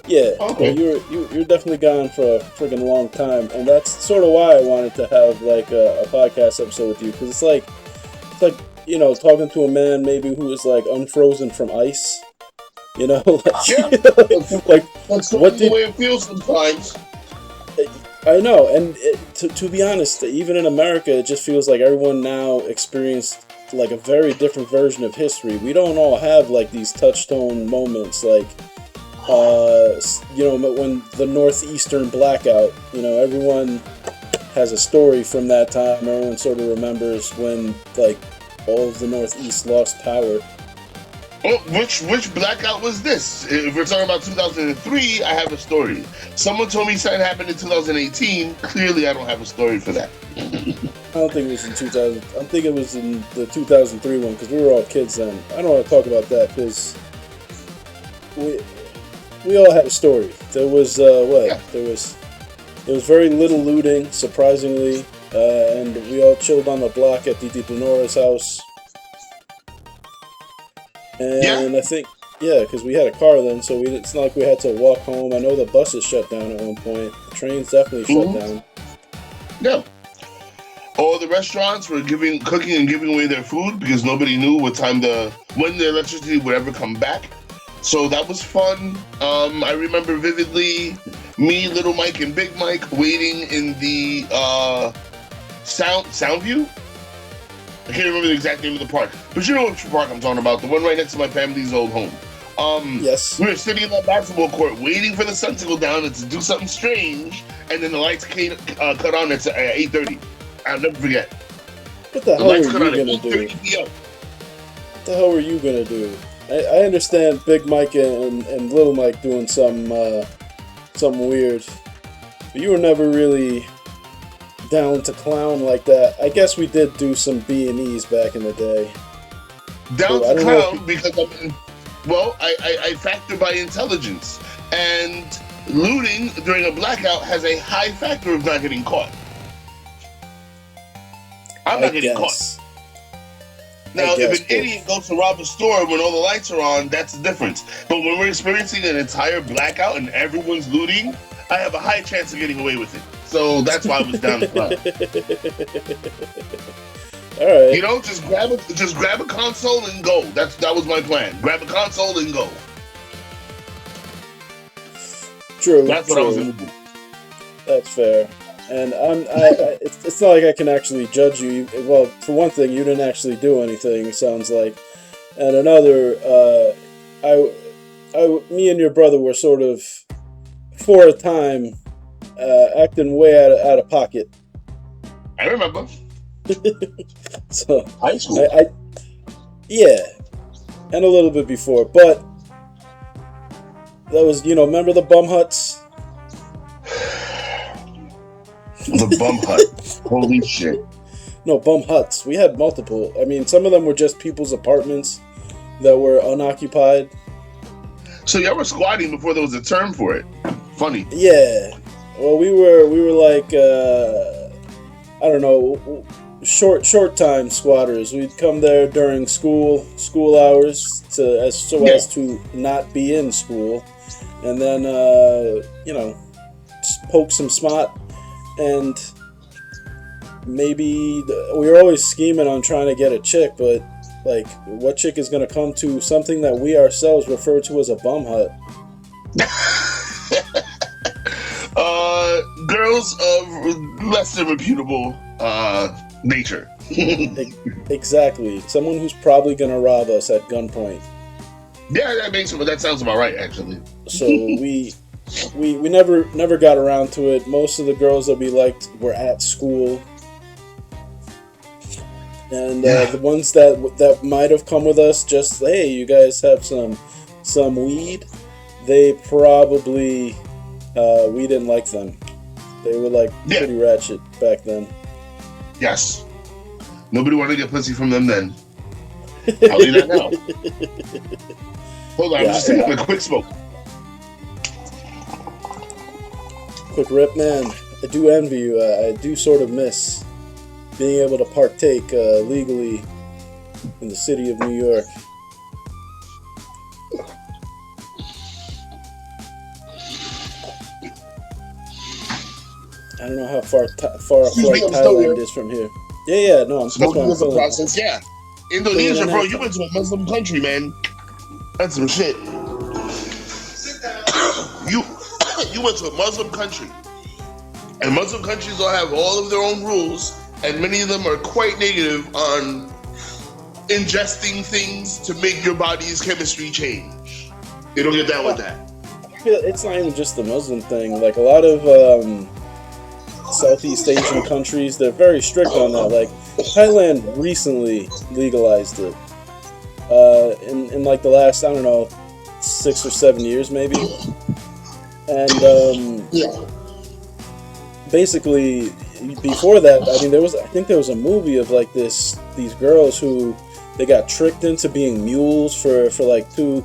Yeah, well, Okay. you're definitely gone for a friggin' long time, and that's sort of why I wanted to have like a podcast episode with you, because it's like talking to a man maybe who is like unfrozen from ice, Yeah. like, That's, like that's what certainly the did way it feels sometimes. I know? And to be honest, even in America, it just feels like everyone now experienced like a very different version of history. We don't all have like these touchstone moments, like when the northeastern blackout. Everyone has a story from that time. Everyone sort of remembers when like all of the Northeast lost power. Oh, which blackout was this? If we're talking about 2003, I have a story. Someone told me something happened in 2018. Clearly, I don't have a story for that. I don't think it was in 2000. I think it was in the 2003 one because we were all kids then. I don't want to talk about that because we we all had a story. There was Yeah. there was very little looting, surprisingly, and we all chilled on the block at Didi Benora's house. Yeah. And I think, yeah, because we had a car then, so it's not like we had to walk home. I know the buses shut down at one point. The trains definitely shut Hmm. down. Yeah. All the restaurants were cooking and giving away their food because nobody knew when the electricity would ever come back. So that was fun. I remember vividly me, Little Mike, and Big Mike waiting in the Soundview. I can't remember the exact name of the park, but you know which park I'm talking about, the one right next to my family's old home. Yes. We were sitting in that basketball court waiting for the sun to go down and to do something strange, and then the lights cut on at 8:30. I'll never forget. What the The hell were lights you cut on at gonna do? 8:30 p.m. What the hell were you gonna do? I understand Big Mike and Little Mike doing something weird, but you were never really down to clown like that. I guess we did do some B&Es back in the day. Down So I to don't know if clown because I factor by intelligence, and looting during a blackout has a high factor of not getting caught. I'm I not getting caught. guess. I Now, if guess, an but idiot goes to rob a store when all the lights are on, that's the difference. But when we're experiencing an entire blackout and everyone's looting, I have a high chance of getting away with it. So that's why I was down to clown. all right. Just grab a console and go. That was my plan. Grab a console and go. True. That's what I was True. gonna do. That's fair. And it's not like I can actually judge you. Well, for one thing, you didn't actually do anything. It sounds like, and another, me and your brother were sort of, for a time, acting way out of pocket. I remember So, high school. yeah, and a little bit before, but that was, remember the bum huts? The bum hut. Holy shit. No, bum huts. We had multiple. I mean, some of them were just people's apartments that were unoccupied. So y'all were squatting before there was a term for it. Funny. Yeah. Well, we were like I don't know, short time squatters. We'd come there during school hours as to not be in school, and then poke some smut, and maybe we were always scheming on trying to get a chick, but like, what chick is gonna come to something that we ourselves refer to as a bum hut? Girls of less than reputable nature. Exactly. Someone who's probably gonna rob us at gunpoint. Yeah, that sounds about right, actually. So we never got around to it. Most of the girls that we liked were at school, and the ones that might have come with us, just hey, you guys have some weed. They probably we didn't like them. They were like pretty ratchet back then. Yes. Nobody wanted to get pussy from them then. I'll leave that now. Hold on, I'm just taking a quick smoke. Quick rip, man. I do envy you. I do sort of miss being able to partake legally in the city of New York. I don't know how far a Excuse me, flight I'm still here. Thailand is from here. Yeah, no, that's what Smoking I'm is a feeling. process, yeah. Indonesia, Feeling bro, that. you went to a Muslim country, man. That's some shit. You you went to a Muslim country. And Muslim countries all have all of their own rules, and many of them are quite negative on ingesting things to make your body's chemistry change. They don't get down with that. I feel it's not even just the Muslim thing. Like a lot of Southeast Asian countries, they're very strict on that. Like Thailand recently legalized it. In like the last, I don't know, 6 or 7 years maybe. And basically before that, I mean, I think there was a movie of like these girls who they got tricked into being mules for like two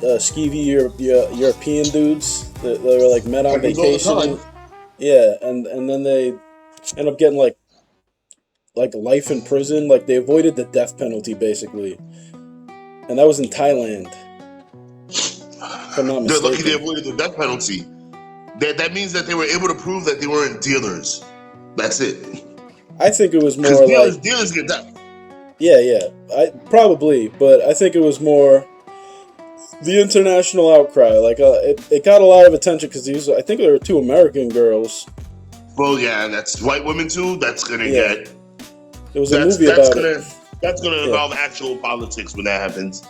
skeevy European dudes that were like met on vacation. Yeah, and then they end up getting like life in prison. Like they avoided the death penalty basically, and that was in Thailand. If I'm not They're lucky they mistaken. avoided the death penalty. That means that they were able to prove that they weren't dealers. That's it. I think it was Because more like dealers get death. yeah. I probably, but I think it was more the international outcry. Like it got a lot of attention because I think there were two American girls. Well, yeah, and that's white women too. That's gonna get. There was a movie about it. That's gonna involve actual politics when that happens.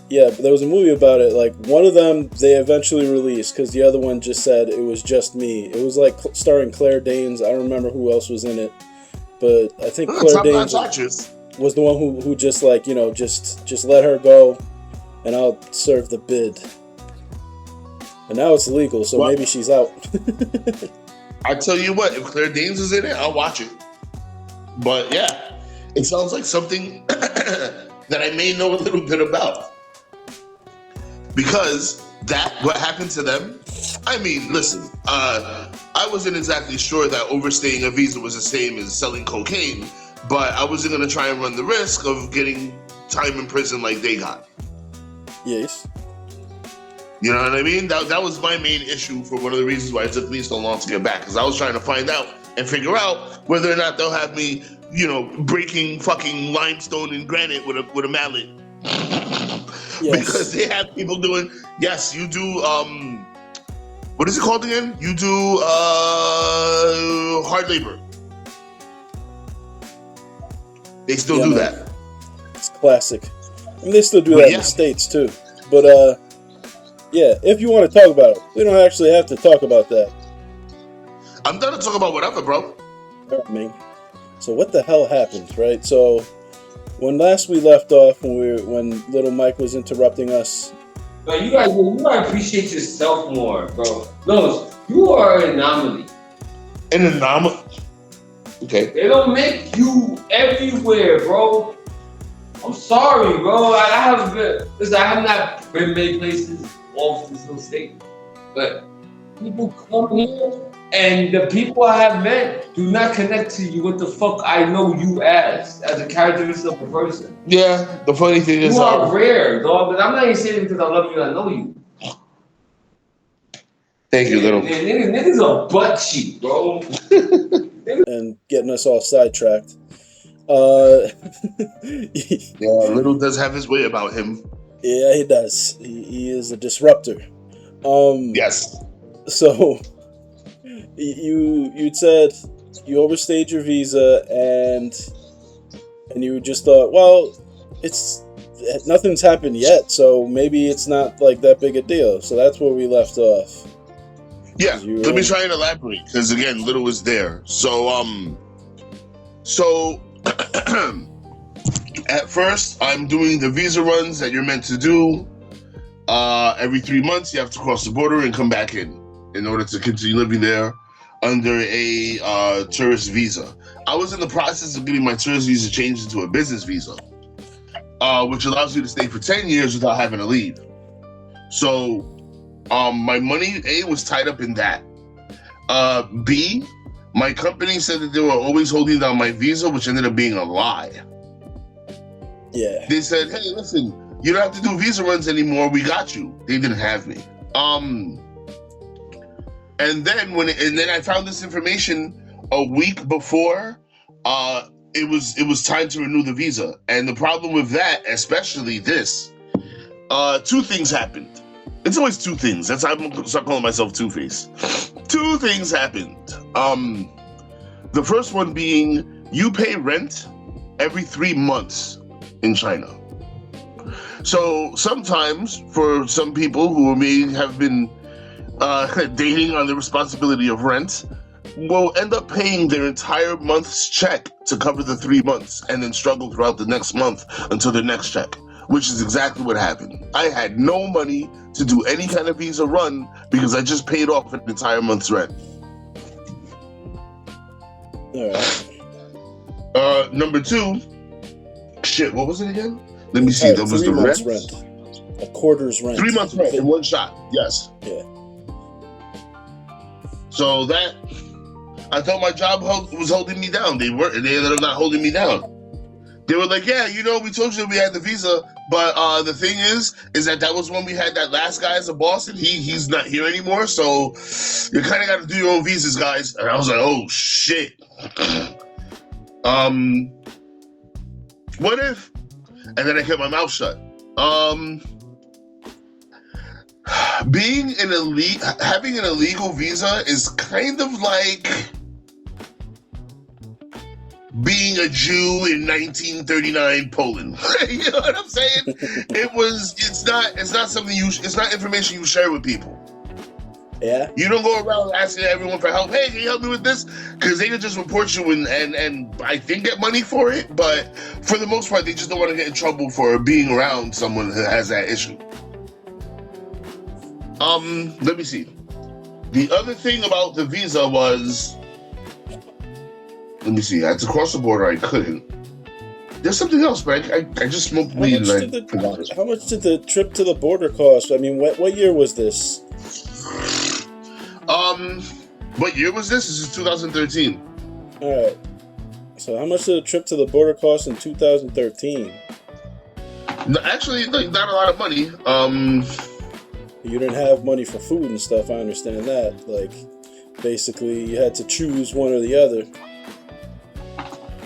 Yeah, but there was a movie about it. Like one of them, they eventually released because the other one just said it was just me. It was like starring Claire Danes. I don't remember who else was in it, but I think Claire Danes was the one who just like just let her go, and I'll serve the bid. And now it's legal, so maybe she's out. I tell you what, if Claire Danes is in it, I'll watch it. But yeah, it sounds like something that I may know a little bit about. Because what happened to them, I mean, listen, I wasn't exactly sure that overstaying a visa was the same as selling cocaine, but I wasn't going to try and run the risk of getting time in prison like they got. Yes. You know what I mean? That was my main issue for one of the reasons why it took me so long to get back, because I was trying to find out and figure out whether or not they'll have me, breaking fucking limestone and granite with a mallet. Yes. Because they have people doing, yes, you do, what is it called again? You do hard labor. They still do that. It's classic. I mean, they still do that in the States too. But, yeah, if you want to talk about it, we don't actually have to talk about that. I'm done to talk about whatever, bro. I mean, so what the hell happened, right? So, when last we left off, when little Mike was interrupting us. Bro, you gotta appreciate yourself more, bro. No, you are an anomaly. An anomaly? Okay. They don't make you everywhere, bro. I'm sorry, bro. I have not been many places off this little state, but people come here, and the people I have met do not connect to you. What the fuck I know you as a characteristic of a person. Yeah, the funny thing is, you are rare, dog. But I'm not even saying it because I love you and I know you. Thank you, little. Niggas are butt cheek, bro. And getting us all sidetracked. Yeah, little does have his way about him. Yeah, he does. He is a disruptor. Yes. So you said you overstayed your visa and you just thought, well, nothing's happened yet, so maybe it's not like that big a deal. So that's where we left off. Yeah, let me try and elaborate, because again, little was there. So at first, I'm doing the visa runs that you're meant to do. Every 3 months, you have to cross the border and come back in order to continue living there under a tourist visa. I was in the process of getting my tourist visa changed into a business visa, which allows you to stay for 10 years without having to leave. So my money, A, was tied up in that. B, my company said that they were always holding down my visa, which ended up being a lie. Yeah. They said, hey, listen, you don't have to do visa runs anymore. We got you. They didn't have me. And then I found this information a week before it was time to renew the visa. And the problem with that, especially this, two things happened. It's always two things. That's I'm gonna start calling myself Two-Face. Two things happened. The first one being you pay rent every 3 months in China. So sometimes for some people who may have been dating on the responsibility of rent, will end up paying their entire month's check to cover the 3 months and then struggle throughout the next month until their next check, which is exactly what happened. I had no money to do any kind of visa run because I just paid off an entire month's rent. All right. Number two, shit, what was it again? Let me see. That was the rent. A quarter's rent. 3 months rent in one shot. Yes. Yeah. So that, I thought my job was holding me down. They ended up not holding me down. They were like, yeah, we told you we had the visa, but the thing is that was when we had that last guy as a boss, and he's not here anymore, so you kind of got to do your own visas, guys. And I was like, oh, shit. What if? And then I kept my mouth shut. Having an illegal visa is kind of like being a Jew in 1939 Poland. You know what I'm saying? It's not something it's not information you share with people. Yeah. You don't go around asking everyone for help. Hey, can you help me with this? Because they can just report you and I think get money for it. But for the most part, they just don't want to get in trouble for being around someone who has that issue. Let me see. The other thing about the visa was, let me see. I had to cross the border. I couldn't. There's something else, but I just smoked weed and I forgot it. How much did the trip to the border cost? I mean, what year was this? What year was this? This is 2013. All right. So how much did the trip to the border cost in 2013? No, actually, like, not a lot of money. You didn't have money for food and stuff. I understand that. Like, basically, you had to choose one or the other.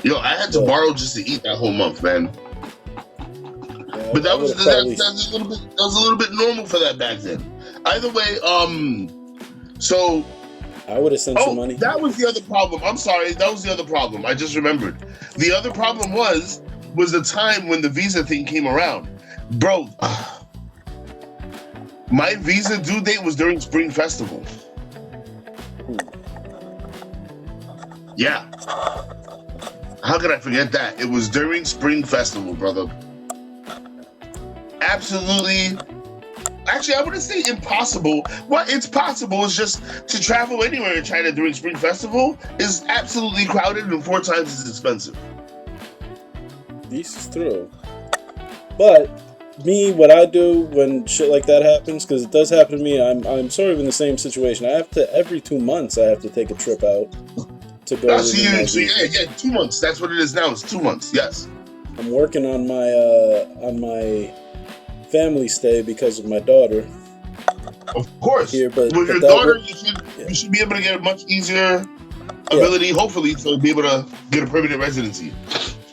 Yo, I had to borrow just to eat that whole month, man. Yeah, but that was a little bit normal for that back then. Either way, so I would have sent some money. That was the other problem. I'm sorry, that was the other problem. I just remembered. The other problem was the time when the visa thing came around, bro. My visa due date was during Spring Festival. Yeah. How could I forget that? It was during Spring Festival, brother. Absolutely. Actually, I wouldn't say impossible. Well, it's possible. It's just to travel anywhere in China during Spring Festival is absolutely crowded and 4 times as expensive. This is true. But what I do when shit like that happens, because it does happen to me, I'm sort of in the same situation. I have to, every 2 months, I have to take a trip out to go. So yeah, 2 months. That's what it is now. It's 2 months. Yes. I'm working on my family stay because of my daughter. Of course. Here, with your daughter, you should be able to get a much easier ability, hopefully, to be able to get a permanent residency.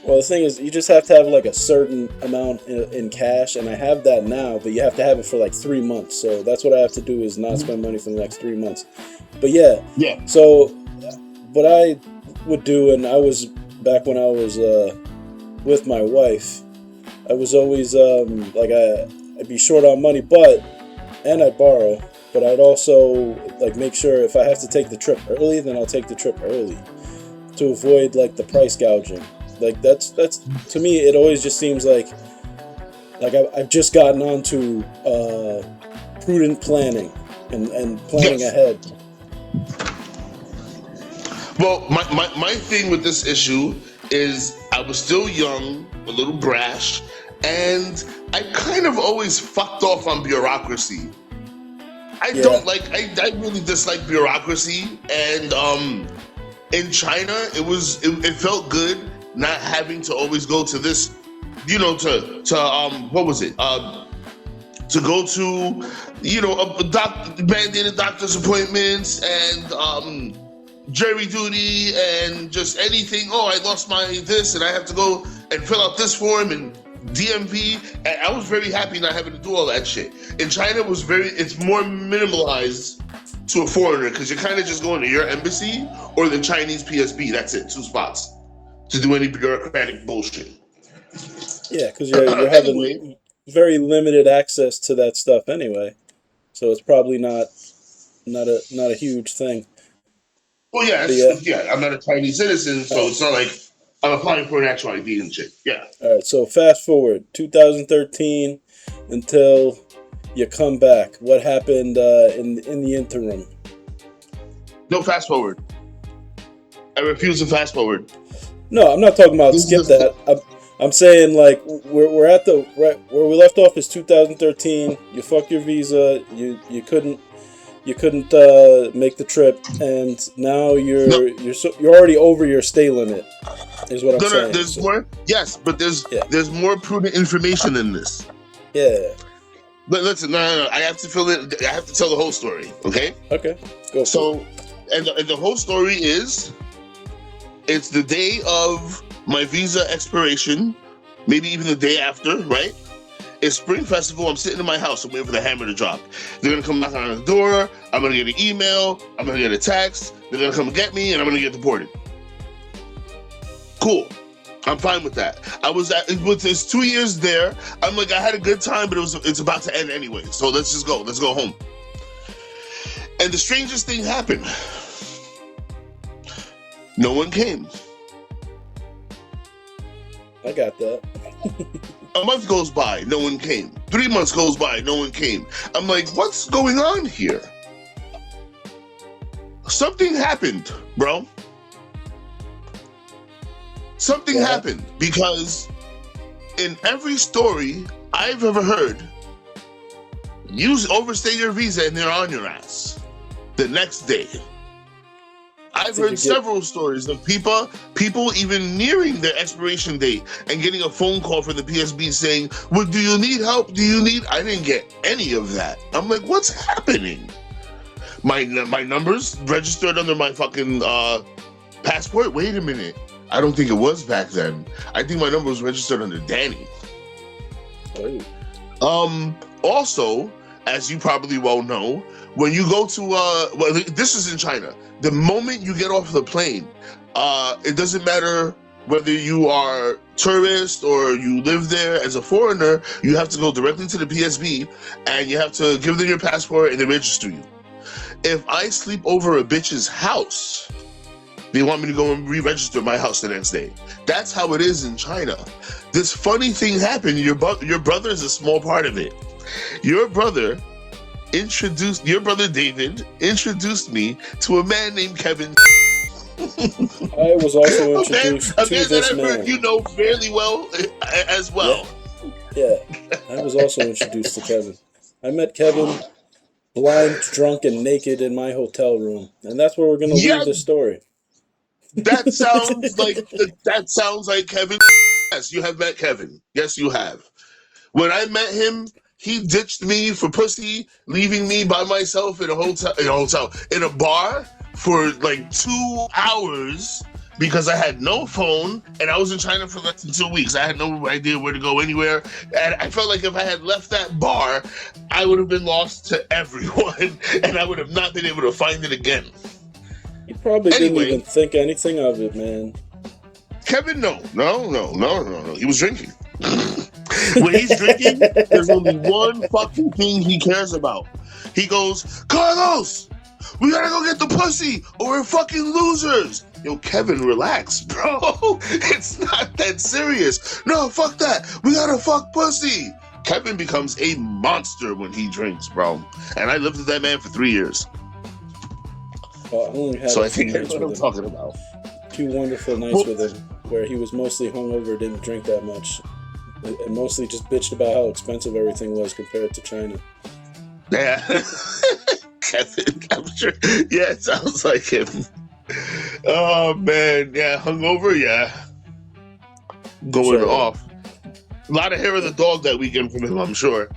Well, the thing is, you just have to have like a certain amount in cash, and I have that now, but you have to have it for like 3 months. So that's what I have to do, is not spend money for the next 3 months. But yeah. So what I would do, and I was back when I was with my wife, I was always like I'd be short on money, and I'd borrow, but I'd also like make sure if I have to take the trip early, then I'll take the trip early to avoid like the price gouging. Like that's to me, it always just seems like I've just gotten onto prudent planning and planning ahead. Well, my thing with this issue is I was still young, a little brash, and I kind of always fucked off on bureaucracy. I really dislike bureaucracy, and in China, it felt good not having to always go to this, to what was it? to go to, mandated doctor's appointments and jury duty and just anything. Oh, I lost my this and I have to go and fill out this form and DMV. And I was very happy not having to do all that shit. In China, it's more minimalized to a foreigner because you're kind of just going to your embassy or the Chinese PSB. That's it, 2 spots to do any bureaucratic bullshit. Yeah, because you're having very limited access to that stuff anyway, so it's probably not a huge thing. Well, yeah, I'm not a Chinese citizen, so it's not like I'm applying for an actual ID and shit. Yeah. All right, so fast forward 2013 until you come back. What happened in the interim? No fast forward. I refuse to fast forward. No, I'm not talking about skip that. I'm saying like we're at the right where we left off is 2013. You fucked your visa. You couldn't make the trip, and now you're already over your stay limit. Is what I'm saying. There's more. Yes, but there's more prudent information than this. Yeah. But listen, no. I have to fill it. I have to tell the whole story. Okay. Okay. Go. So, and the whole story is, it's the day of my visa expiration, maybe even the day after, right? It's Spring Festival. I'm sitting in my house. I'm waiting for the hammer to drop. They're going to come knock on the door. I'm going to get an email. I'm going to get a text. They're going to come get me, and I'm going to get deported. Cool. I'm fine with that. With this 2 years there, I'm like, I had a good time, but it's about to end anyway. So let's just go. Let's go home. And the strangest thing happened. No one came. I got that. A month goes by, no one came. 3 months goes by, no one came. I'm like, what's going on here? Something happened, bro. Something happened because in every story I've ever heard, you overstay your visa and they're on your ass the next day. I've heard several stories of people even nearing their expiration date and getting a phone call from the PSB saying, well, do you need help? I didn't get any of that. I'm like, what's happening? My number's registered under my fucking passport? Wait a minute. I don't think it was back then. I think my number was registered under Danny. Oh. Also, as you probably well know, when you go to, this is in China. The moment you get off the plane, it doesn't matter whether you are tourist or you live there as a foreigner, you have to go directly to the PSB and you have to give them your passport and they register you. If I sleep over a bitch's house, they want me to go and re-register my house the next day. That's how it is in China. This funny thing happened. Your brother is a small part of it. Your brother David introduced me to a man named Kevin. I was also introduced to this man. You know fairly well as well. Yeah, I was also introduced to Kevin. I met Kevin blind, drunk, and naked in my hotel room, and that's where we're going to leave the story. That sounds like Kevin. Yes, you have met Kevin. Yes, you have. When I met him, he ditched me for pussy, leaving me by myself in a bar for like 2 hours because I had no phone and I was in China for less than 2 weeks. I had no idea where to go anywhere. And I felt like if I had left that bar, I would have been lost to everyone and I would have not been able to find it again. You probably didn't even think anything of it, man. Kevin, no. He was drinking. When he's drinking, there's only one fucking thing he cares about. He goes, Carlos, we gotta go get the pussy or we're fucking losers. Yo, Kevin, relax, bro. It's not that serious. No, fuck that. We gotta fuck pussy. Kevin becomes a monster when he drinks, bro. And I lived with that man for 3 years. Well, I only had so I think that's what I'm talking about. 2 wonderful nights with him where he was mostly hungover, didn't drink that much, and mostly just bitched about how expensive everything was compared to China. Yeah. Kevin, I'm sure. Yeah, it sounds like him. Oh, man. Yeah, hungover, yeah. Going off. A lot of hair of the dog that weekend from him, I'm sure.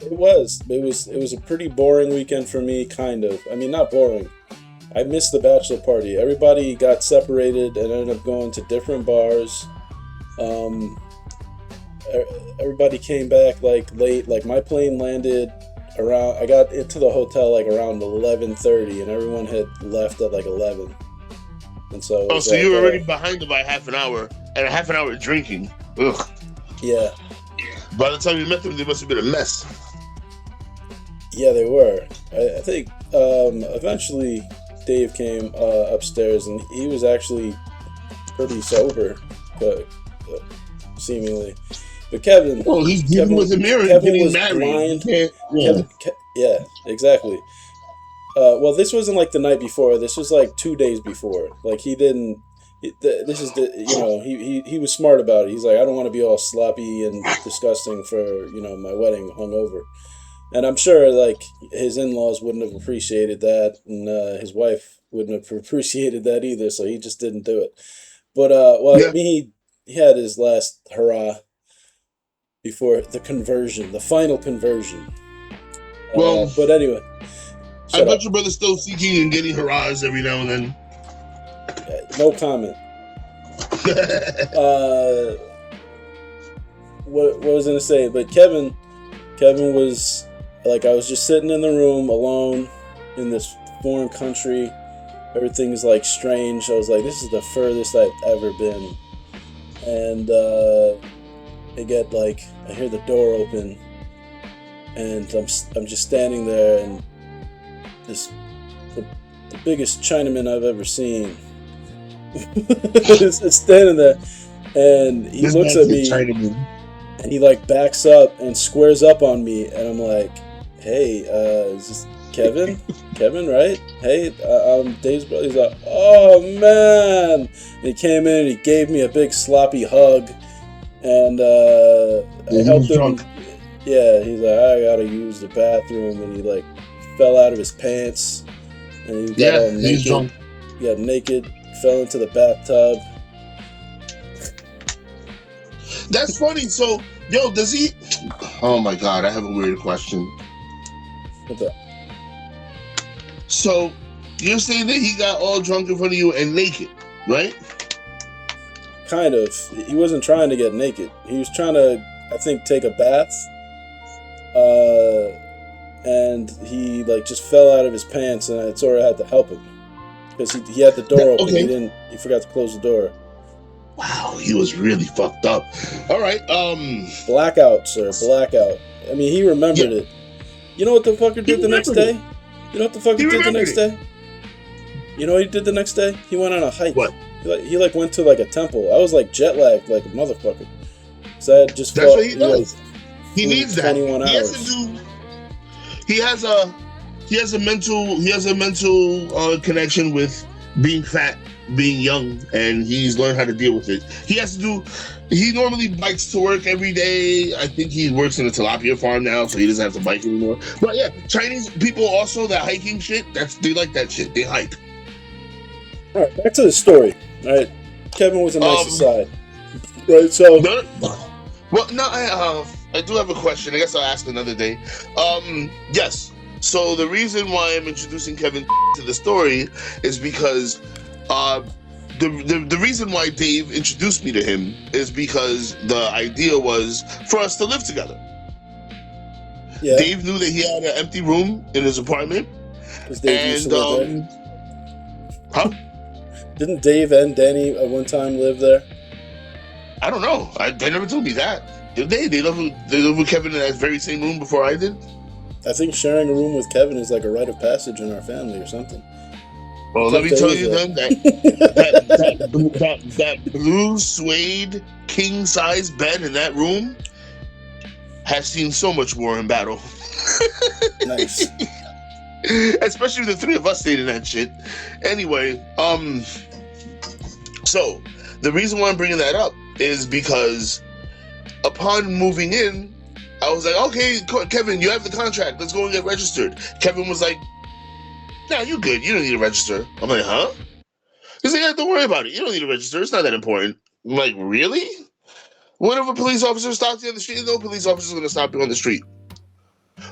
It was. It was a pretty boring weekend for me, kind of. I mean, not boring. I missed the bachelor party. Everybody got separated and ended up going to different bars. Um, Everybody came back like late. Like my plane landed around. I got into the hotel like around 11:30, and everyone had left at like 11. And so it Oh, was so like, you were already behind by half an hour and a half an hour drinking. Ugh. yeah, By the time you met them, they must have been a mess. yeah, they were. I think eventually Dave came upstairs, and he was actually pretty sober, seemingly. But Kevin, Well, he's dealing Kevin, with a mirror and Kevin getting was married. blind. Yeah. Yeah, exactly. Well, this wasn't like the night before. This was like 2 days before. Like he didn't. This is the he was smart about it. He's like, I don't want to be all sloppy and disgusting for my wedding hungover. And I'm sure like his in-laws wouldn't have appreciated that, and his wife wouldn't have appreciated that either. So he just didn't do it. But well, I Yeah. mean, he had his last hurrah before the conversion, the final conversion. Well, But anyway, I shut bet up. your brother's still seeking and getting hurrahs every now and then. No comment. Uh, what was I gonna say? But Kevin was like, I was just sitting in the room alone in this foreign country. Everything's like strange. I was like, this is the furthest I've ever been. And I hear the door open, and I'm just standing there, and the biggest Chinaman I've ever seen is standing there, and he This looks man's at a me, Chinaman. and he like backs up and squares up on me, and I'm like, hey, is this Kevin? Kevin, right? Hey, I'm Dave's brother. He's like, oh man, and he came in and he gave me a big sloppy hug, and I He helped was him. drunk. Yeah, he's like, I gotta use the bathroom, and he like fell out of his pants, and he got all Yeah, he's naked. drunk. He got naked, fell into the bathtub. That's funny. So, yo, does he? Oh my God, I have a weird question. What the? So, you're saying that he got all drunk in front of you and naked, right? Kind of. He wasn't trying to get naked. He was trying to, I think, take a bath. And he like just fell out of his pants, and I sort of had to help him because he had the door open. Okay. He forgot to close the door. Wow, he was really fucked up. All right. Blackout, sir. Blackout. I mean, he remembered it. You know what the fucker did the next remembered day? You know what the fucker He did the remembered next day? You know what he did the next day? He went on a hike. What? He like went to like a temple. I was like jet lagged like a motherfucker. So I had just That's what he does. He flew needs that. 21 He has hours. to do. He has a mental connection with being fat, being young, and he's learned how to deal with it. He has to do. He normally bikes to work every day. I think he works in a tilapia farm now, so he doesn't have to bike anymore. But yeah, Chinese people also that hiking shit. They like that shit. They hike. All right, back to the story. All right, Kevin was a nice aside. Right, so Well, no, I do have a question. I guess I'll ask another day. Yes. So the reason why I'm introducing Kevin to the story is because the reason why Dave introduced me to him is because the idea was for us to live together. yeah, Dave knew that he had an empty room in his apartment, because Dave used to live there. Huh? Didn't Dave and Danny at one time live there? I don't know. They never told me that. Did they? They lived with Kevin in that very same room before I did. I think sharing a room with Kevin is like a rite of passage in our family or something. Well, let me Something tell is you it. then that blue suede king size bed in that room has seen so much war and battle. Nice. Especially the three of us stayed in that shit. Anyway, so the reason why I'm bringing that up is because upon moving in, I was like, okay, Kevin, you have the contract. Let's go and get registered. Kevin was like, nah, you good. You don't need to register. I'm like, huh? He's like, yeah, don't worry about it. You don't need to register. It's not that important. I'm like, really? What if a police officer stops you on the street? No police officer is going to stop you on the street.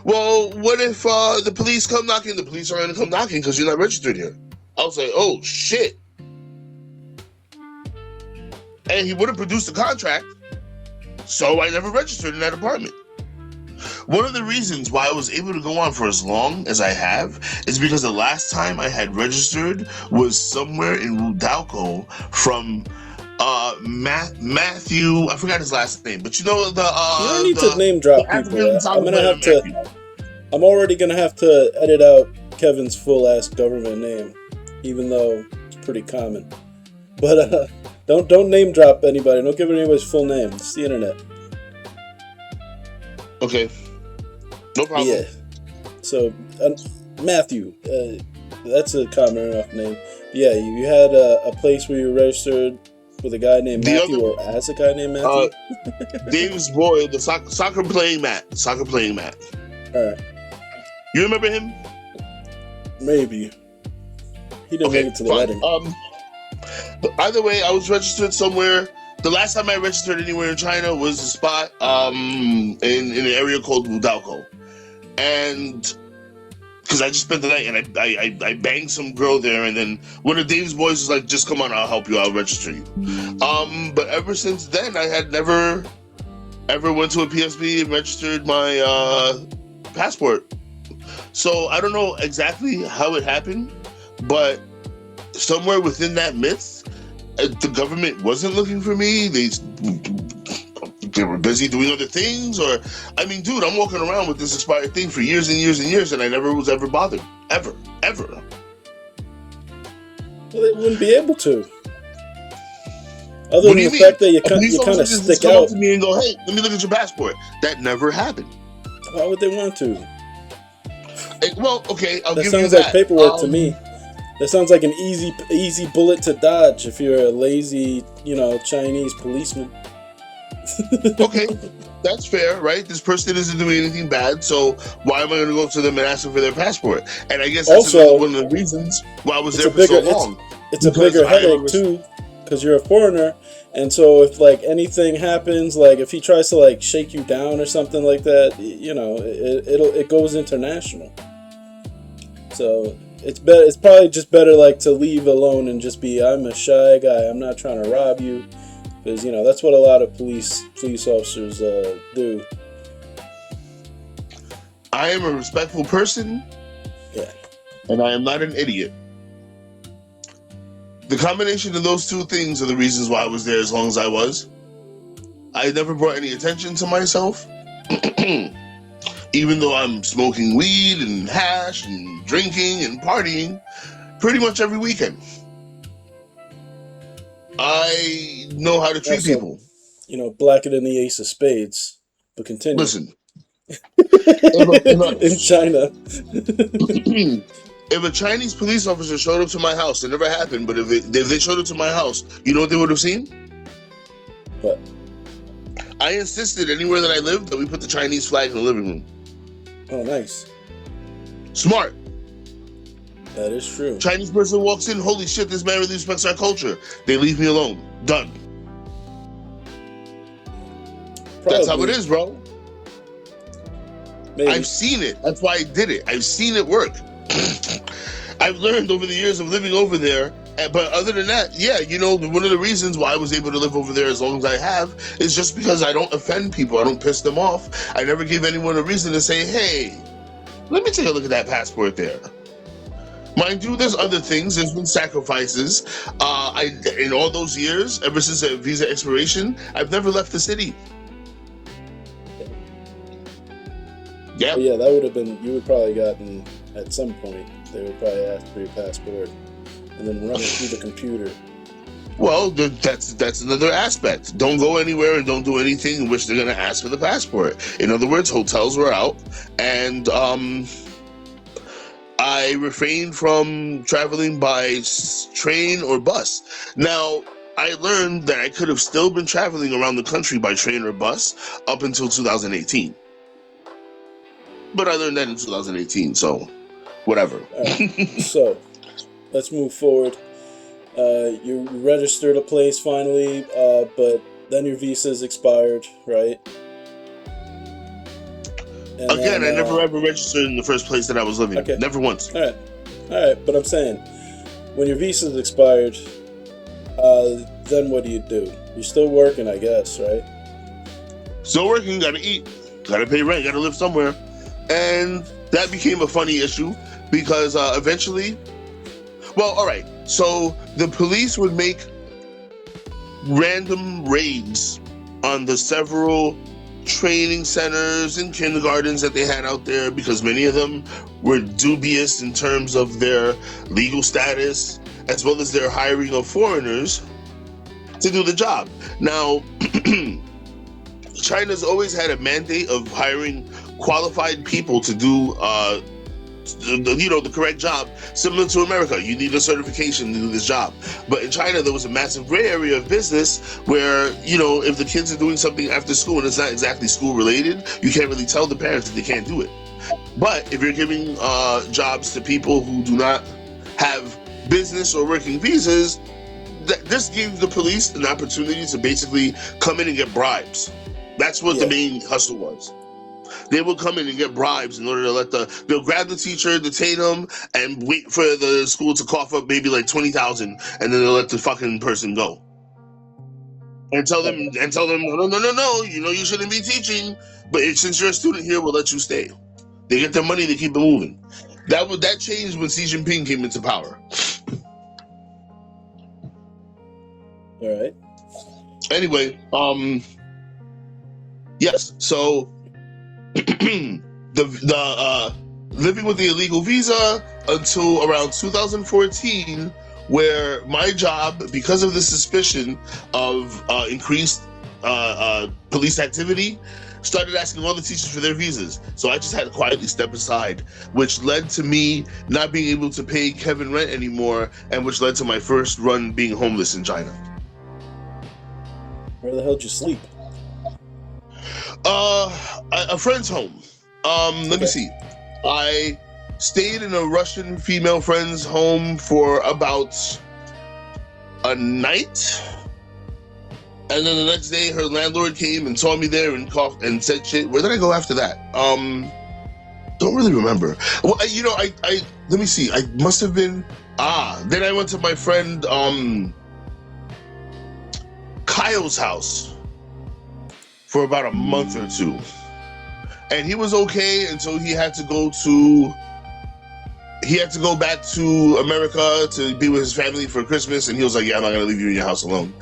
Well, what if the police come knocking? The police are going to come knocking because you're not registered here. I was like, oh shit. And he wouldn't produce the contract, so I never registered in that apartment. One of the reasons why I was able to go on for as long as I have is because the last time I had registered was somewhere in Rudalco from Matthew. I forgot his last name, but you know the You don't need to name drop people. I'm gonna have to. Matthew. I'm already gonna have to edit out Kevin's full ass government name, even though it's pretty common. But don't name drop anybody. Don't give anybody's full name. It's the internet. Okay, no problem. Yeah. So Matthew, that's a common enough name. Yeah, you had a place where you registered with a guy named Matthew, or as a guy named Matthew. Dave's boy, the soccer playing Matt. Soccer playing Matt. All right. You remember him? Maybe. He didn't make it to the wedding. But either way, I was registered somewhere. The last time I registered anywhere in China was a spot in an area called Rudalco. And because I just spent the night and I banged some girl there, and then one of Dave's boys was like, just come on, I'll help you, I'll register you. But ever since then, I had never ever went to a PSB and registered my passport. So I don't know exactly how it happened, but somewhere within that myth, the government wasn't looking for me. They were busy doing other things, or I mean, dude, I'm walking around with this expired thing for years and years and years, and I never was ever bothered, ever. Well, they wouldn't be able to. Other than the fact that you kind of stick come out up to me and go, "Hey, let me look at your passport." That never happened. Why would they want to? Well, okay, I'll that give sounds you that. like paperwork to me. That sounds like an easy bullet to dodge if you're a lazy, Chinese policeman. Okay, that's fair, right? This person isn't doing anything bad, so why am I going to go to them and ask them for their passport? And I guess that's also one of the reasons why I was there for so long. It's a bigger headache too, because you're a foreigner, and so if like anything happens, like if he tries to like shake you down or something like that, it goes international. So it's probably just better like to leave alone and just be, I'm a shy guy, I'm not trying to rob you, because that's what a lot of police officers do. I am a respectful person. Yeah. And I am not an idiot. The combination of those two things are the reasons why I was there as long as I was. I never brought any attention to myself. Even though I'm smoking weed and hash and drinking and partying pretty much every weekend. I know how to treat people. Blacker than the ace of spades. But continue. Listen. In China. If a Chinese police officer showed up to my house, it never happened, but if they showed up to my house, you know what they would have seen? What? I insisted anywhere that I lived that we put the Chinese flag in the living room. Oh, nice. Smart. That is true. Chinese person walks in, holy shit, this man really respects our culture. They leave me alone. Done. Probably. That's how it is, bro. Maybe. I've seen it. That's why I did it. I've seen it work. I've learned over the years of living over there. But other than that, yeah, one of the reasons why I was able to live over there as long as I have is just because I don't offend people. I don't piss them off. I never give anyone a reason to say, hey, let me take a look at that passport there. Mind you, there's other things. There's been sacrifices. In all those years, ever since the visa expiration, I've never left the city. Yeah. Yeah, that would have been, you would probably gotten, at some point, they would probably ask for your passport and then run it through the computer. Well, that's another aspect. Don't go anywhere and don't do anything in which they're going to ask for the passport. In other words, hotels were out, and I refrained from traveling by train or bus. Now, I learned that I could have still been traveling around the country by train or bus up until 2018. But I learned that in 2018, so whatever. Right. So, let's move forward. You registered a place finally, but then your visa's expired, right? And Again, then, I never ever registered in the first place that I was living. Okay. Never once. All right. But I'm saying, when your visa's expired, then what do? You're still working, I guess, right? Still working, gotta eat, gotta pay rent, gotta live somewhere. And that became a funny issue because eventually, well, all right, so the police would make random raids on the several training centers and kindergartens that they had out there because many of them were dubious in terms of their legal status as well as their hiring of foreigners to do the job. Now, China's always had a mandate of hiring qualified people to do the correct job, similar to America. You need a certification to do this job. But in China, there was a massive gray area of business where, if the kids are doing something after school and it's not exactly school related, you can't really tell the parents that they can't do it. But if you're giving jobs to people who do not have business or working visas, this gave the police an opportunity to basically come in and get bribes. That's what the main hustle was. They will come in and get bribes in order to they'll grab the teacher, detain them, and wait for the school to cough up maybe like 20,000, and then they'll let the fucking person go. And tell them, no, you shouldn't be teaching, but since you're a student here, we'll let you stay. They get their money, they keep it moving. That changed when Xi Jinping came into power. All right. Anyway, yes, so the living with the illegal visa until around 2014, where my job, because of the suspicion of increased police activity, started asking all the teachers for their visas. So I just had to quietly step aside, which led to me not being able to pay Kevin rent anymore, and which led to my first run being homeless in China. Where the hell did you sleep? A friend's home. Let me see. I stayed in a Russian female friend's home for about a night, and then the next day her landlord came and saw me there and coughed and said shit. Where did I go after that? Don't really remember. Well, I let me see. I must have been. Then I went to my friend Kyle's house for about a month or two, and he was okay until he had to go back to America to be with his family for Christmas, and he was like, "Yeah, I'm not gonna leave you in your house alone."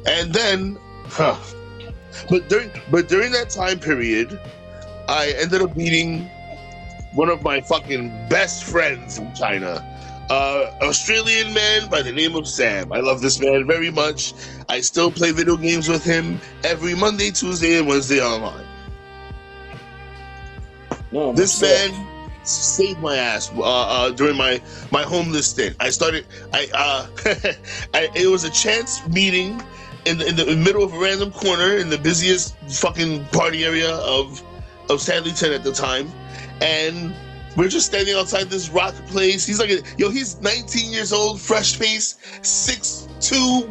And then, but during that time period, I ended up meeting one of my fucking best friends in China, Australian man by the name of Sam. I love this man very much. I still play video games with him every Monday, Tuesday, and Wednesday online. No, this man saved my ass during my homeless stint. It was a chance meeting in the middle of a random corner in the busiest fucking party area of Sanleyton at the time, and we're just standing outside this rock place. He's like, he's 19 years old, fresh face, 6'2",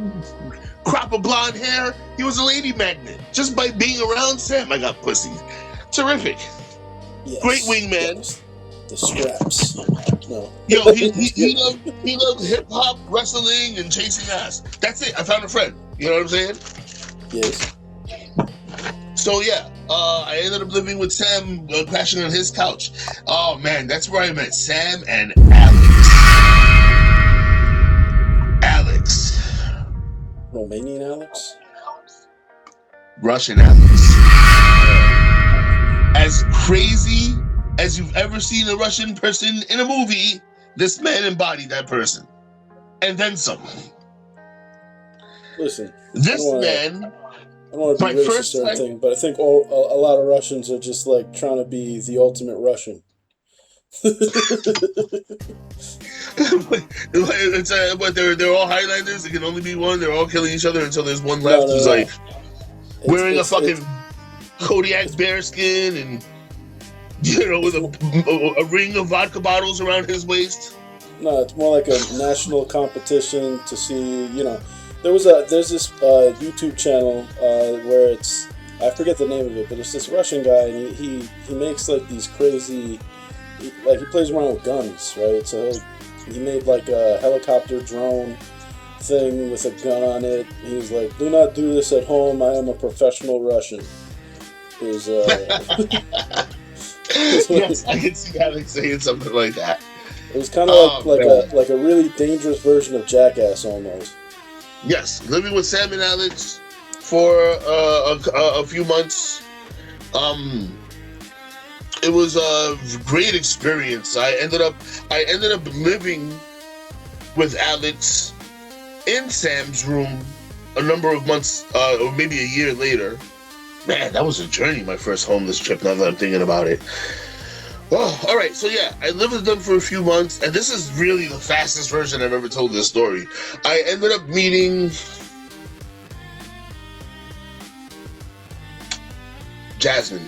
crop of blonde hair. He was a lady magnet. Just by being around Sam, I got pussy. Terrific. Yes, great wingman. Yes. The scraps. No. He loved hip hop, wrestling, and chasing ass. That's it. I found a friend. You know what I'm saying? Yes. So yeah, I ended up living with Sam, crashing on his couch. Oh man, that's where I met Sam and Alex. Romanian Alex? Russian Alex. As crazy as you've ever seen a Russian person in a movie, this man embodied that person. And then some. Listen. This man... I don't want to be racist or anything, but I think a lot of Russians are just like trying to be the ultimate Russian. They're all Highlanders. There can only be one. They're all killing each other until there's one left who's like wearing a fucking Kodiak bearskin and with a ring of vodka bottles around his waist. No, it's more like a national competition to see. There's this YouTube channel where it's I forget the name of it, but it's this Russian guy, and he makes like these crazy, like he plays around with guns, right? So he made like a helicopter drone thing with a gun on it. He's like, "Do not do this at home. I am a professional Russian." Is Yes, I can see Alex saying something like that. it was kind of like a really dangerous version of Jackass almost. Yes, living with Sam and Alex for a few months. It was a great experience. I ended up living with Alex in Sam's room a number of months, or maybe a year later. Man, that was a journey, my first homeless trip, now that I'm thinking about it. Oh, all right, so yeah, I lived with them for a few months, and this is really the fastest version I've ever told this story. I ended up meeting Jasmine.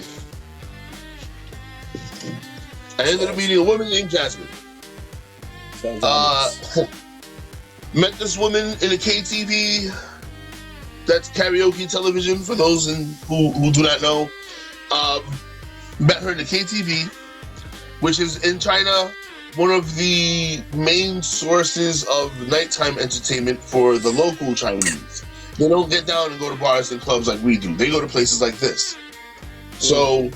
I ended up meeting a woman named Jasmine. Met this woman in a KTV. That's karaoke television for those who do not know. Met her in the KTV, which is in China one of the main sources of nighttime entertainment for the local Chinese. They don't get down and go to bars and clubs like we do. They go to places like this. So,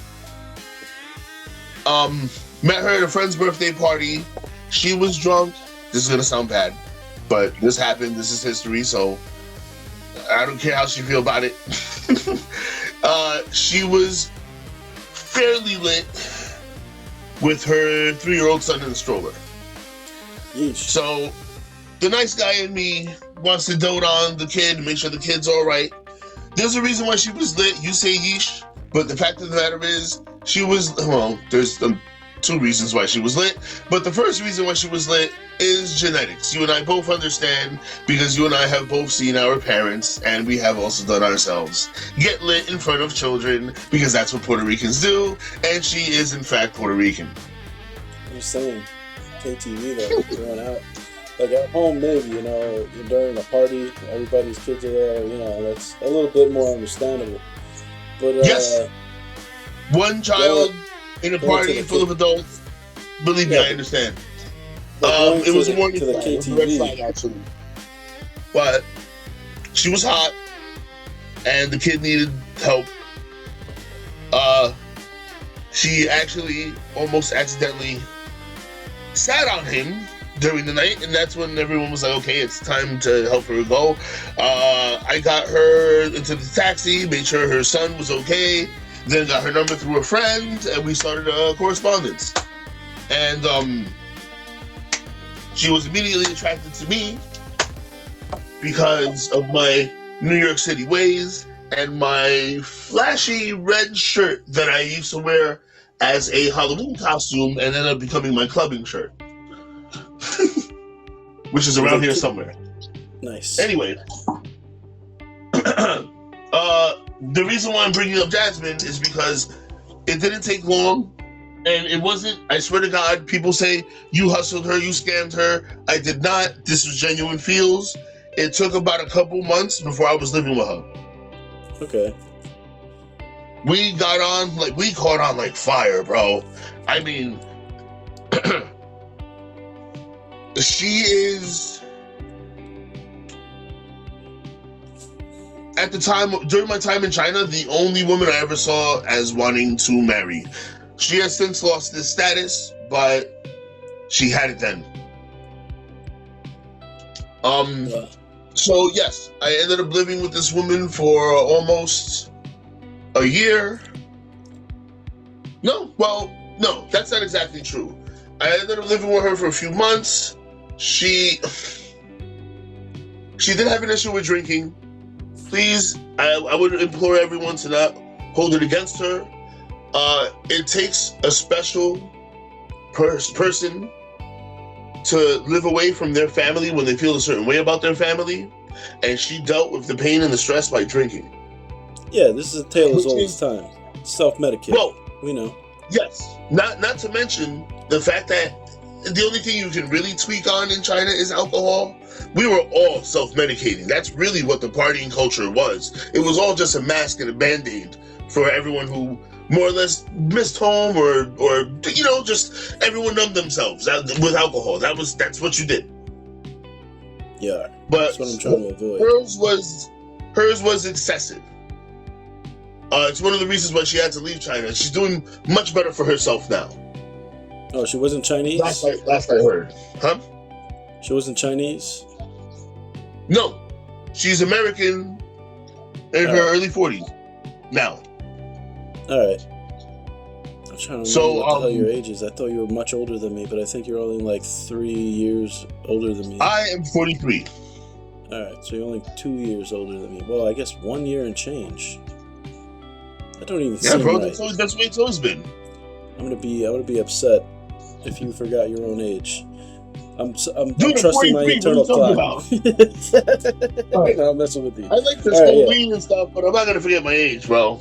met her at a friend's birthday party. She was drunk. This is gonna sound bad, but this happened. This is history, so I don't care how she feel about it. She was fairly lit with her 3-year-old son in the stroller. Yeesh. So the nice guy in me wants to dote on the kid and make sure the kid's all right. There's a reason why she was lit. You say yeesh, but the fact of the matter is she was, well, there's 2 reasons why she was lit, but the first reason why she was lit is genetics. You and I both understand, because you and I have both seen our parents, and we have also done ourselves get lit in front of children, because that's what Puerto Ricans do, and she is in fact Puerto Rican. I'm just saying, KTV though, going out. Like at home, maybe, during a party, everybody's kids are there, that's a little bit more understandable. But, yes, one child in a party full of adults, believe me, I understand. It was a warning to the KTV. It was a red flag, actually. But she was hot, and the kid needed help. She actually almost accidentally sat on him during the night, and that's when everyone was like, okay, it's time to help her go. I got her into the taxi, made sure her son was okay, then got her number through a friend, and we started a correspondence. And she was immediately attracted to me because of my New York City ways and my flashy red shirt that I used to wear as a Halloween costume and ended up becoming my clubbing shirt. Which is around here somewhere. Nice. Anyway, the reason why I'm bringing up Jasmine is because it didn't take long, and it wasn't, I swear to God, people say, you hustled her, you scammed her. I did not. This was genuine feels. It took about a couple months before I was living with her. Okay. We caught on like fire, bro. I mean, she is, at the time, during my time in China, the only woman I ever saw as wanting to marry. She has since lost this status, but she had it then. So yes, I ended up living with this woman for almost a year. No, that's not exactly true. I ended up living with her for a few months. She did have an issue with drinking. Please, I would implore everyone to not hold it against her. It takes a special person to live away from their family when they feel a certain way about their family, and she dealt with the pain and the stress by drinking. Yeah, this is a tale as old as time. Self-medicate. Well, we know. Yes, not to mention the fact that the only thing you can really tweak on in China is alcohol. We were all self-medicating. That's really what the partying culture was. It was all just a mask and a band-aid for everyone who more or less missed home or just everyone numbed themselves with alcohol. That's what you did. Yeah, but that's what I'm trying to avoid. Hers was excessive. It's one of the reasons why she had to leave China. She's doing much better for herself now. Oh, she wasn't Chinese? Last I heard. Huh? She wasn't Chinese? No. She's American in her early 40s now. Alright. I'm trying to remember what the hell your age is. I thought you were much older than me, but I think you're only like 3 years older than me. I am 43. Alright, so you're only 2 years older than me. Well, I guess 1 year and change. That don't even seem bro, right. That's the way it's always been. I'm gonna be upset if you forgot your own age. I'm Dude, trusting my internal clock. Right. No, I'm messing with you. I like this whole lean and stuff, but I'm not gonna forget my age, bro.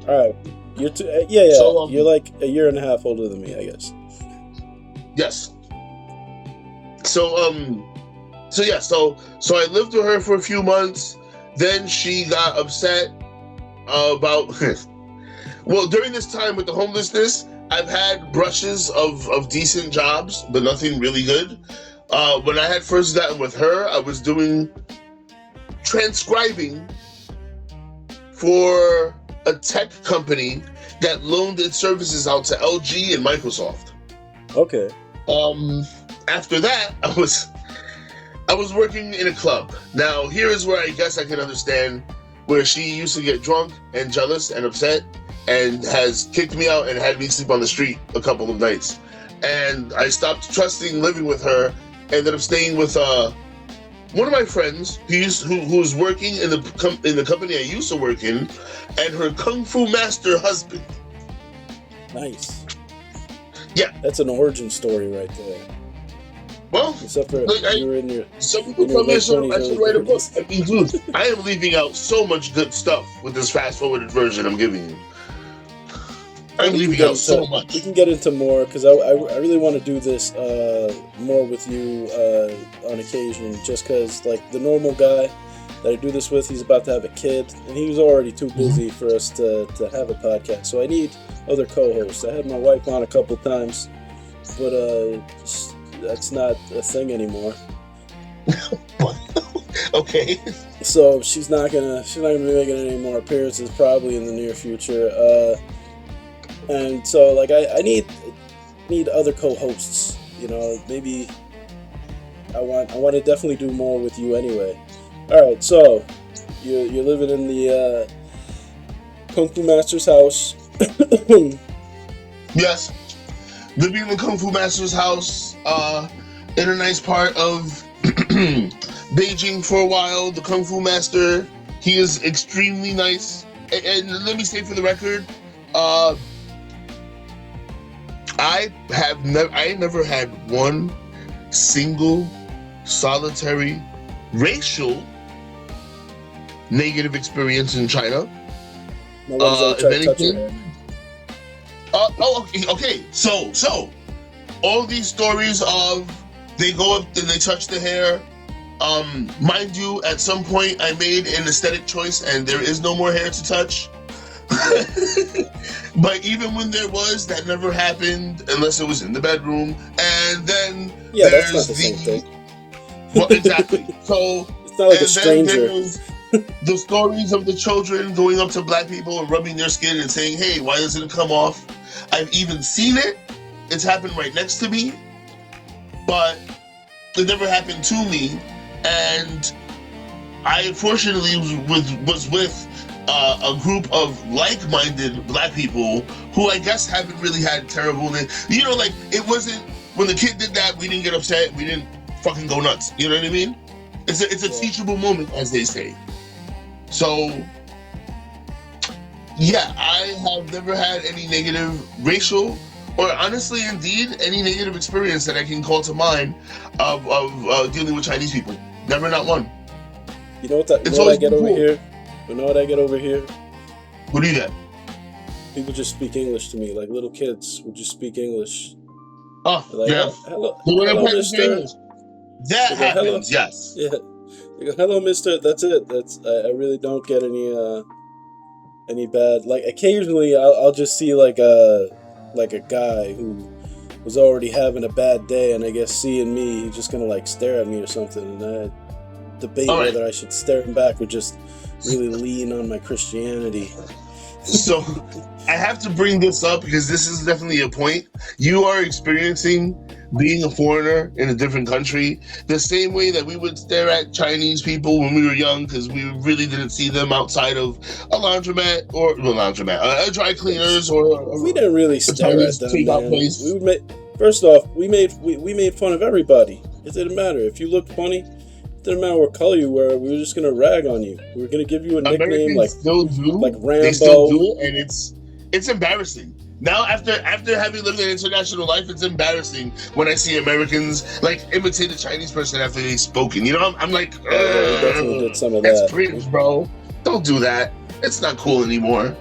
Alright. You're yeah. So, you're like a year and a half older than me, I guess. Yes. So I lived with her for a few months. Then she got upset about well, during this time with the homelessness, I've had brushes of decent jobs, but nothing really good. When I had first gotten with her, I was doing transcribing for a tech company that loaned its services out to LG and Microsoft. Okay. After that, I was working in a club. Now, here is where I guess I can understand where she used to get drunk and jealous and upset and has kicked me out and had me sleep on the street a couple of nights. And I stopped trusting living with her, ended up staying with one of my friends who was working in the company I used to work in, and her kung fu master husband. Nice. Yeah. That's an origin story right there. Well, except for you were in your some people tell me I should write a book. I mean, dude, I am leaving out so much good stuff with this fast-forwarded version I'm giving you. I'm leaving out so much. We can get into more, because I really want to do this more with you on occasion, just because, like, the normal guy that I do this with, he's about to have a kid, and he was already too busy for us to have a podcast. So I need other co-hosts. I had my wife on a couple times, but that's not a thing anymore. Okay. So she's not gonna be making any more appearances probably in the near future. And so, like, I need other co-hosts. You know, maybe I want to definitely do more with you anyway. All right, so you're living in the Kung Fu Master's house. Yes, living in the Kung Fu Master's house in a nice part of Beijing for a while. The Kung Fu Master, he is extremely nice. And let me say for the record, I never had one single solitary racial negative experience in China. If anything, okay. So all these stories of they go up and they touch the hair. Mind you, at some point I made an aesthetic choice and there is no more hair to touch. But even when there was, that never happened unless it was in the bedroom. And then that's not the same thing. Well, exactly. So it's not like a stranger. The stories of the children going up to black people and rubbing their skin and saying, "Hey, why doesn't it come off?" I've even seen it. It's happened right next to me, but it never happened to me. And I unfortunately was with a group of like-minded black people who I guess haven't really had terrible, you know, like, it wasn't, when the kid did that, we didn't get upset, we didn't fucking go nuts, you know what I mean? It's a teachable moment, as they say. So, yeah, I have never had any negative racial, or honestly, indeed, any negative experience that I can call to mind of dealing with Chinese people. Never, not one. You know what I get over here? You know what I get over here? What do you get? People just speak English to me, like little kids will just speak English. Oh, They're like, yeah. hello, The way I hello, practice Mister. English. That They go, hello. happens, yes. Yeah. They go, hello, Mister. That's it. I really don't get any bad. Like occasionally, I'll just see like a guy who was already having a bad day, and I guess seeing me, he's just gonna like stare at me or something, and I debate All right. whether I should stare him back or just really lean on my Christianity. So I have to bring this up because this is definitely a point. You are experiencing being a foreigner in a different country the same way that we would stare at Chinese people when we were young because we really didn't see them outside of a laundromat or a dry cleaners or We didn't really a stare Chinese at them, takeout man. place. We would make first off, we made fun of everybody. It didn't matter if you looked funny. It didn't matter what color you were. We were just gonna rag on you. We were gonna give you a nickname Americans still do. like Rambo. They still do, and it's embarrassing. Now, after having lived an international life, it's embarrassing when I see Americans like imitate a Chinese person after they've spoken. You know, I'm like, We definitely did some of that's that. cringe, bro. Don't do that. It's not cool anymore.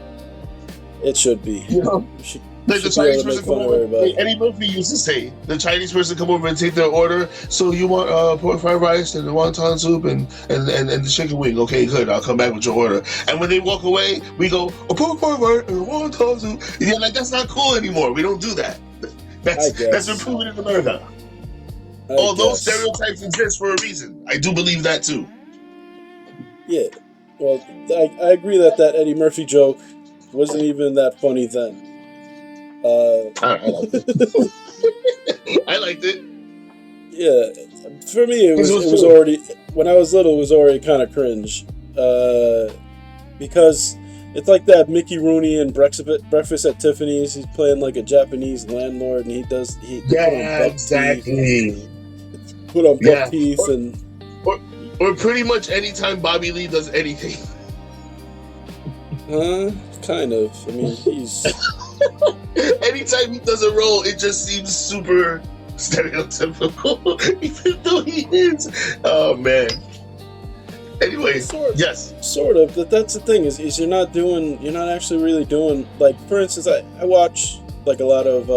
It should be. You know, You should, like the should be able Chinese to make person come fun of over. everybody. Like Eddie Murphy used to say, the Chinese person come over and take their order. So you want pork fried rice and the wonton soup and the chicken wing? Okay, good. I'll come back with your order. And when they walk away, we go pork fried rice and wonton soup. Yeah, like that's not cool anymore. We don't do that. That's been proven in America. Although stereotypes exist for a reason, I do believe that too. Yeah. Well, I agree that Eddie Murphy joke wasn't even that funny then. I liked it. I liked it. Yeah, for me it was true. already, when I was little, it was already kind of cringe, because it's like that Mickey Rooney in Breakfast at Tiffany's. He's playing like a Japanese landlord, and he put on buck exactly. put on buck teeth or pretty much anytime Bobby Lee does anything. Kind of. I mean, he's anytime he does a role, it just seems super stereotypical, even though he is. Oh man. Anyway, yes, sort of. That's the thing is you're not actually really doing, like, for instance, I watch like a lot of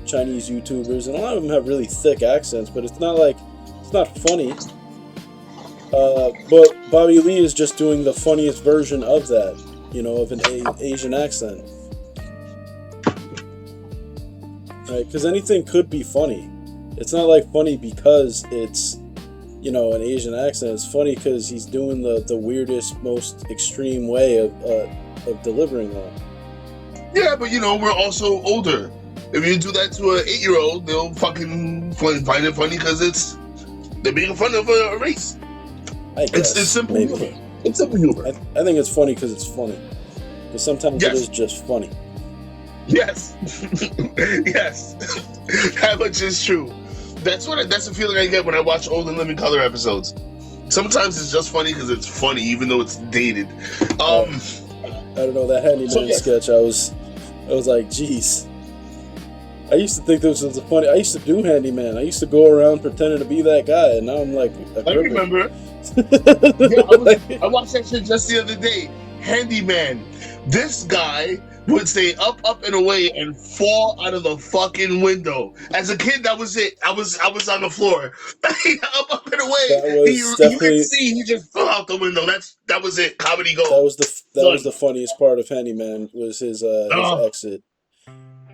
Chinese YouTubers, and a lot of them have really thick accents, but it's not funny. But Bobby Lee is just doing the funniest version of that, of an Asian accent. Right? Because anything could be funny. It's not like funny because it's, an Asian accent. It's funny because he's doing the weirdest, most extreme way of delivering that. Yeah, but we're also older. If you do that to an 8-year-old, they'll fucking find it funny because they're making fun of a race. I guess, it's simple maybe. humor. It's simple humor. I think it's funny because it's funny. Because sometimes it is just funny. Yes. Yes. That much is true. That's the feeling I get when I watch old and living color episodes. Sometimes it's just funny because it's funny, even though it's dated. I don't know, that Handyman sketch, I was like, geez. I used to think this was funny. I used to do Handyman. I used to go around pretending to be that guy, and now I'm like, I remember. I watched that shit just the other day. Handyman. This guy would say up, and away and fall out of the fucking window. As a kid, that was it. I was on the floor. up, and away. You could see he just fell out the window. That was it. Comedy gold. That was the funniest part of Handyman, was his exit.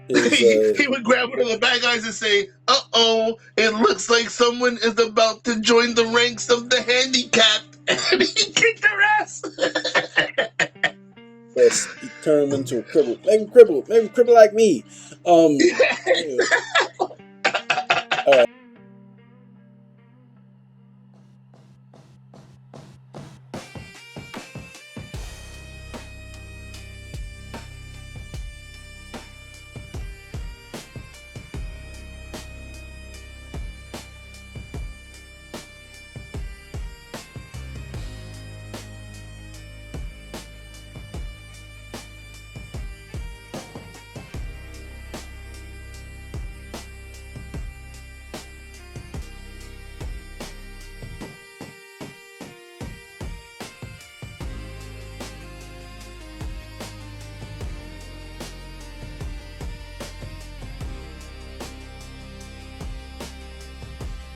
He would grab one of the bad guys and say, "Uh-oh, it looks like someone is about to join the ranks of the handicapped." And he kicked their ass. Yes, he turned him into a cripple. Make him cripple like me. Anyway.